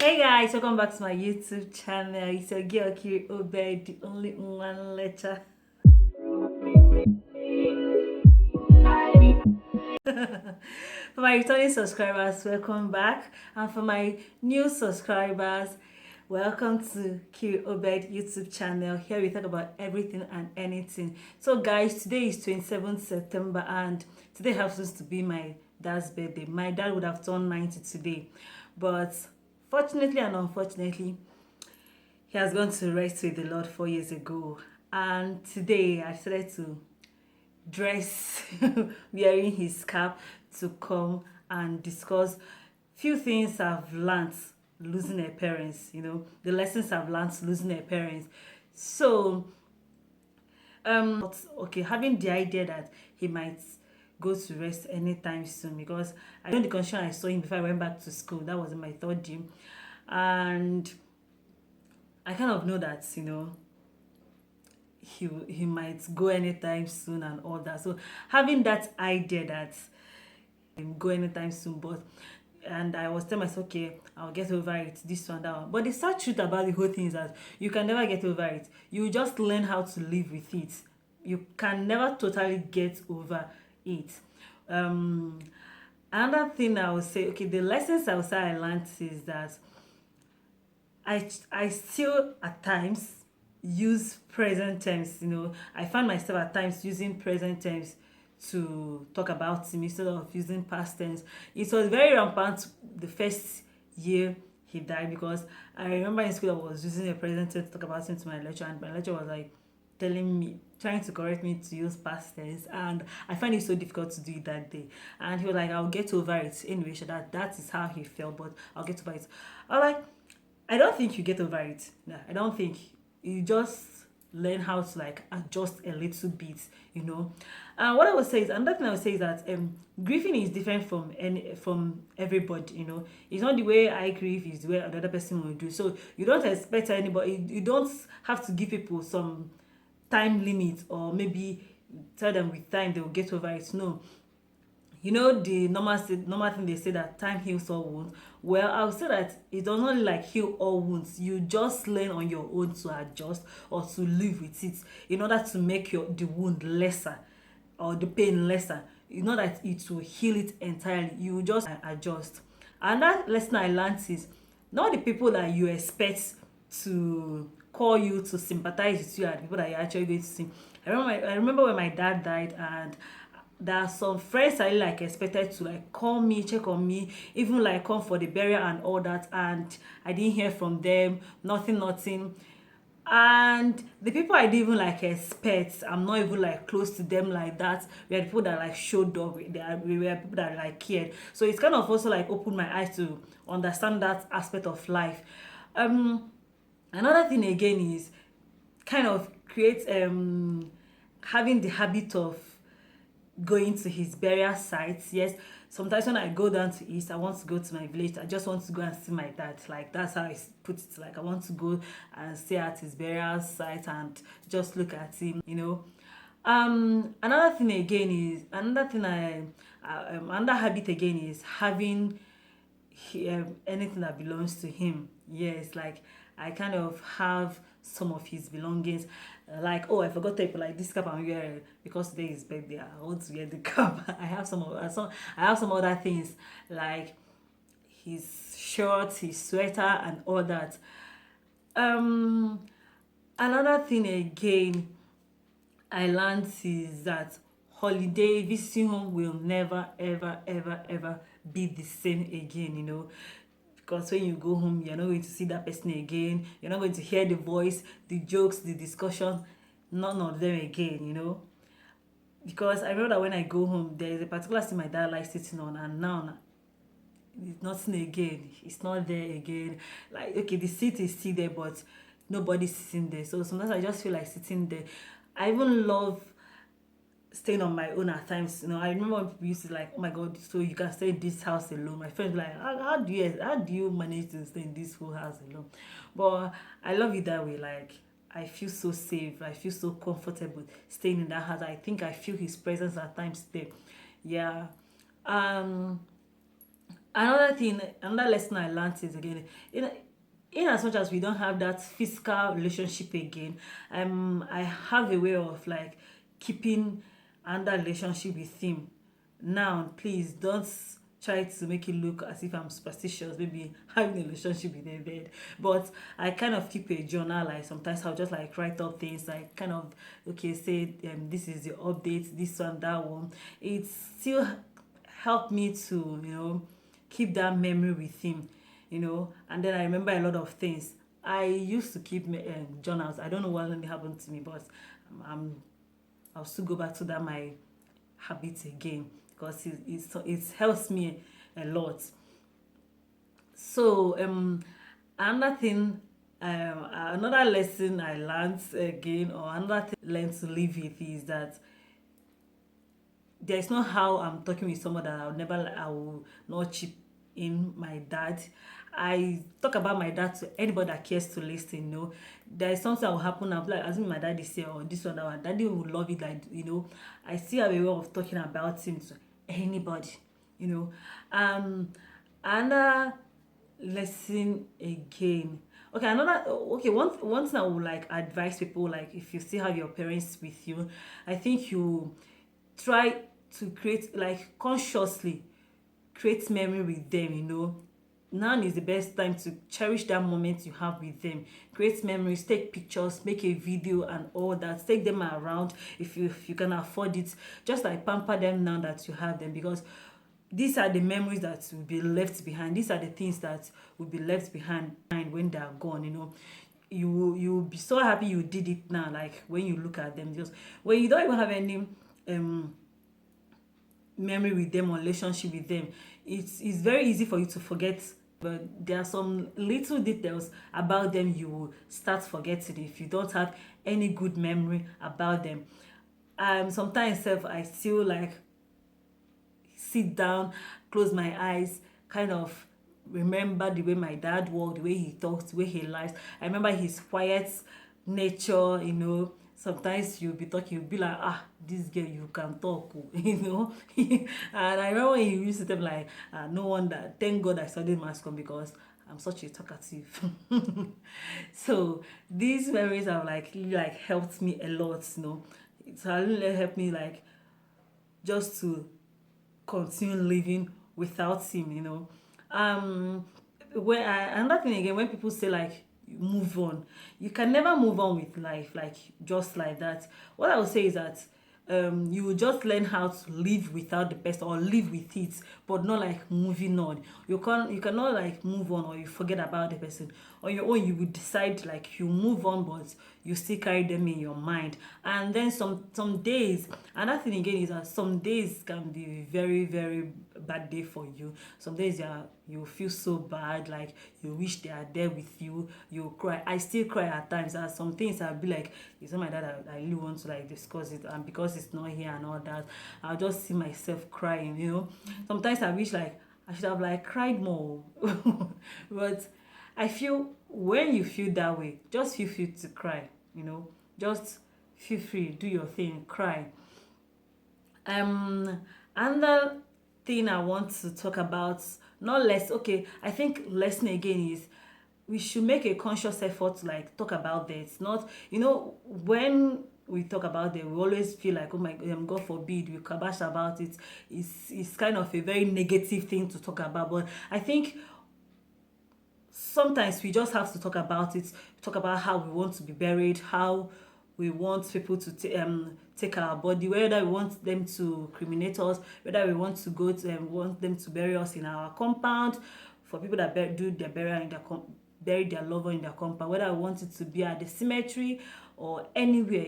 Hey guys, welcome back to my YouTube channel. It's your girl KiryObed, the only one letter. For my returning subscribers, welcome back. And for my new subscribers, welcome to KiryObed YouTube channel. Here we talk about everything and anything. So guys, today is 27th September and today happens to be my dad's birthday. My dad would have turned 90 today. But fortunately and unfortunately, he has gone to rest with the Lord 4 years ago. And today I decided to dress wearing his cap to come and discuss few things I've learned losing a parents, the lessons I've learned losing a parents. So okay, having the idea that he might go to rest anytime soon because I know the condition I saw him before I went back to school. That was in my third gym. And I kind of know that, he might go anytime soon and all that. So having that idea that go anytime soon, but and I was telling myself, okay, I'll get over it, this one, that one. But the sad truth about the whole thing is that you can never get over it. You just learn how to live with it. You can never totally get over it. Um, Another thing I would say, okay, the lessons I would say I learned is that I still at times use present tense. I find myself at times using present tense to talk about him instead of using past tense. It was very rampant the first year he died because I remember in school I was using a present tense to talk about him to my lecturer, and my lecturer was like telling me, trying to correct me to use past tense, and I find it so difficult to do it that day. And he was like, I'll get over it anyway. So that is how he felt, but I'll get over it. I was like, I don't think you get over it. No, I don't think. You just learn how to like adjust a little bit. And what I would say is another thing I would say is that grieving is different from everybody. It's not the way I grieve, is the way another person will do. So you don't expect anybody. You don't have to give people some time limit or maybe tell them with time they will get over it. No, the normal thing they say that time heals all wounds. Well, I would say that it does not like heal all wounds. You just learn on your own to adjust or to live with it in order to make the wound lesser or the pain lesser. It's not that it will heal it entirely. You just adjust. And that lesson I learned is not the people that you expect to call you to sympathize with you are the people that you're actually going to see. I remember when my dad died, and there are some friends I like expected to like call me, check on me, even like come for the burial and all that, and I didn't hear from them, nothing. And the people I didn't even like expect, I'm not even like close to them like that. We are the people that like showed up. We were people that like cared. So it's kind of also like opened my eyes to understand that aspect of life. Um, Another thing again is kind of create having the habit of going to his burial sites. Yes, sometimes when I go down to east, I want to go to my village. I just want to go and see my dad. Like that's how I put it. Like I want to go and stay at his burial site and just look at him. Another thing another habit again is having anything that belongs to him. Yes, like I kind of have some of his belongings. Like, oh, I forgot to put like this cap I'm wearing because today is birthday. I want to wear the cap. I have some other things like his shirt, his sweater, and all that. Um, Another thing again I learned is that holiday visiting home will never ever be the same again. Because when you go home, you're not going to see that person again. You're not going to hear the voice, the jokes, the discussion, none of them again. Because I remember that when I go home, there is a particular seat my dad likes sitting on, and now it's nothing again. It's not there again. Like, okay, the seat is still there, but nobody's sitting there. So sometimes I just feel like sitting there. I even love staying on my own at times. I remember when people used to like, oh my god, so you can stay in this house alone. My friends were like, how do you manage to stay in this whole house alone? But I love it that way. Like I feel so safe. I feel so comfortable staying in that house. I think I feel his presence at times there. Yeah. Um Another thing, another lesson I learned is, again, in in as much as we don't have that physical relationship again, I have a way of like keeping another relationship with him. Now, please don't try to make it look as if I'm superstitious, maybe having a relationship with a bed. But I kind of keep a journal. Like sometimes I'll just like write up things, like kind of, okay, say this is the update, this one, that one. It still helped me to, keep that memory with him, and then I remember a lot of things. I used to keep journals. I don't know what really happened to me, but um, I'll still go back to that my habit again, because it helps me a lot. So another thing, another lesson I learned again, or another thing I learned to live with, is that there's no how I'm talking with someone that I will not chip in my dad. I talk about my dad to anybody that cares to listen. There is something that will happen. I'm like, assuming my dad is here, or this one, that one, daddy will love it. Like, I still have a way of talking about him to anybody. You know, another lesson again. Okay, one thing I would like advise people, like if you still have your parents with you, I think you try to create, like, consciously create memory with them. Now is the best time to cherish that moment you have with them. Create memories, take pictures, make a video and all that. Take them around if you can afford it. Just like pamper them now that you have them, because these are the memories that will be left behind. These are the things that will be left behind when they are gone. You will be so happy you did it now, like when you look at them. Just when you don't even have any memory with them or relationship with them, it's very easy for you to forget. But there are some little details about them you will start forgetting if you don't have any good memory about them. Sometimes I still like sit down, close my eyes, kind of remember the way my dad walked, the way he talks, the way he lives. I remember his quiet nature. Sometimes you'll be talking, you'll be like, this girl, you can talk, and I remember when he used to tell me, like, no wonder, thank God I studied mass comm, because I'm such a talkative. So these memories have like really like helped me a lot. It's really helped me, like, just to continue living without him. Another thing again, when people say like move on, you can never move on with life like just like that. What I would say is that you will just learn how to live without the person, or live with it, but not like moving on. You cannot like move on or you forget about the person. On your own, you will decide like you move on, but you still carry them in your mind. And then some days, another thing again is that some days can be very, very bad day for you. Some days you feel so bad, like you wish they are there with you. You cry. I still cry at times. And some things I'll be like, it's not my dad, I really want to like discuss it, and because it's not here and all that, I'll just see myself crying. Sometimes I wish like I should have like cried more. But I feel when you feel that way, just feel free to cry. Just feel free, do your thing, cry. um Another thing I want to talk about, not less, okay, I think lesson again is we should make a conscious effort to like talk about this. Not, when we talk about it, we always feel like, oh my God forbid, we kabash about it. It's kind of a very negative thing to talk about. But I think sometimes we just have to talk about it. Talk about how we want to be buried, how we want people to take our body, whether we want them to cremate us, whether we want to go to want them to bury us in our compound. For people that do their burial in their bury their loved one in their compound, whether we want it to be at the cemetery or anywhere.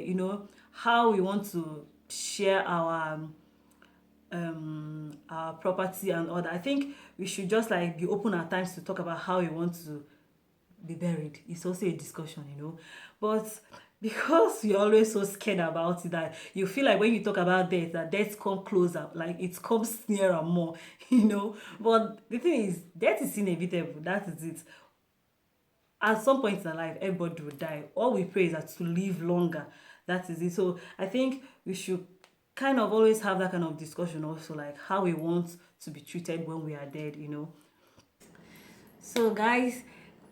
How we want to share our property and all that. I think we should just like be open at times to talk about how we want to be buried. It's also a discussion. But because you're always so scared about it, that you feel like when you talk about death, that death comes closer, like it comes nearer more. But the thing is, death is inevitable. That is it. At some point in our life, everybody will die. All we pray is that to live longer. That is it. So I think we should kind of always have that kind of discussion also, like how we want to be treated when we are dead. So guys,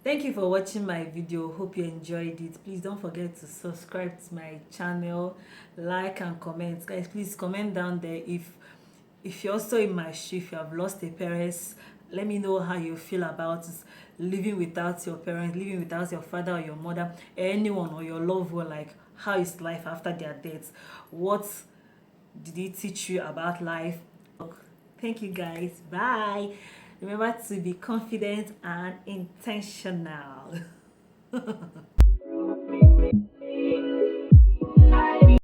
thank you for watching my video. Hope you enjoyed it. Please don't forget to subscribe to my channel, like and comment. Guys, please comment down there if you're also in my shoe, if you have lost a parents. Let me know how you feel about living without your parents, living without your father or your mother, anyone or your loved one. Like, how is life after their deaths? What did it teach you about life? Thank you guys. Bye. Remember to be confident and intentional.